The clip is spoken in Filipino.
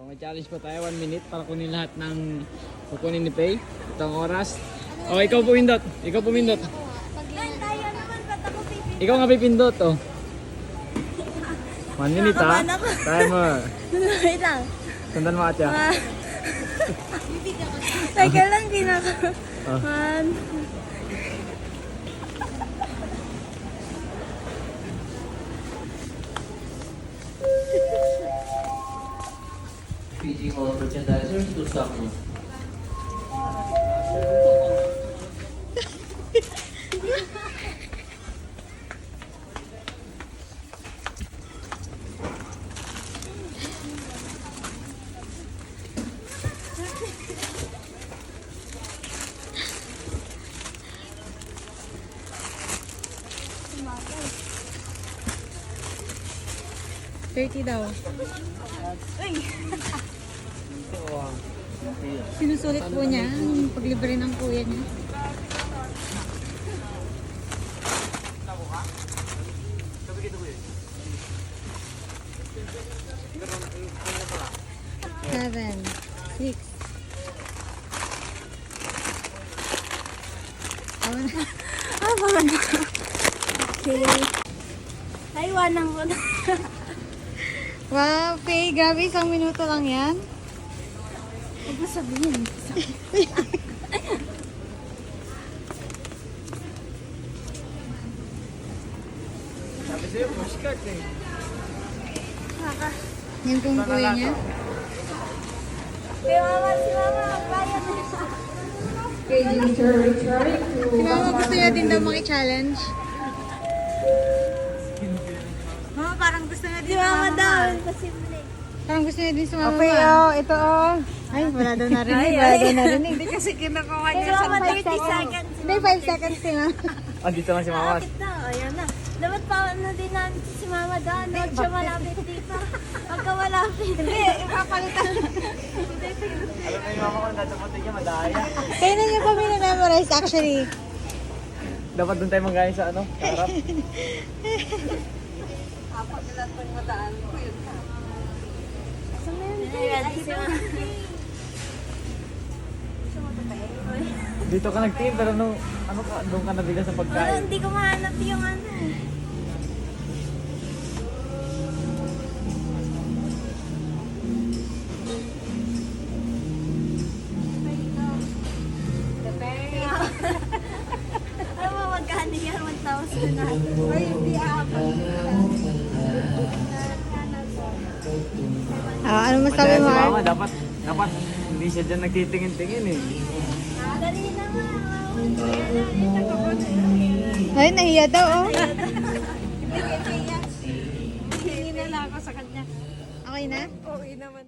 may challenge pa tayo, 1 minute para kunin lahat ng kukunin ni Pay. Itong oras. Oh, ikaw pumindot. Ikaw pumindot. Ikaw nga pipindot, oh. 1 minute, ha? Timer. Wait lang. Sundan mo, Atya. Teka lang, kinaka. Oh. 1. Feeding all merchandisers to stock room. $30 daw. Sinusulit po niya ang paglibre ng kuya niya. Seven, 6. Bagan na. Okay. Ay, wanang ko na. Wow, Faye, grabe, 1 minuto lang yan. Huwag mo sabihin. Sabi sa'yo, pushcart eh. Yan pong kuya niya. Kaya mama, si mama, kaya na. Si mama gusto niya din daw maki-challenge. Mama, parang gusto niya din Si mama daw, posible. Parang gusto niya din sumama. Okay, oh, ito oh. Ay, wala daw narinig, wala daw narinig. Hindi kasi kinukuha Si mama, 30 seconds. Hindi, 5 seconds si mama. Ah, dito lang si Mama. Malapit na, ayan na. Dapat pa ano din natin si mama doon. Huwag siya malapit dito. Pagka malapit. Hindi, ipapalitan. Alam na yung Mama ko, natapunti niya, madaya. Kaya na niya pa minamemorize actually. Dapat doon tayo manggaling sa ano, harap. Ready si mama. Dito ka nagtingin, pero nung, ano ka, doon ka nabigla sa Wala, pagkain. hindi ko mahanap yung ano. Alam mo, magkano yan? 1,000 na. Ay, hindi apat. Ano masabi Madaya mo, si Ar? Mama, dapat, hindi siya dyan nagtitingin-tingin eh. Dali naman. Ay, nahiya daw, oh. Hindi na lang ako sa kanya. Okay na? Okay naman.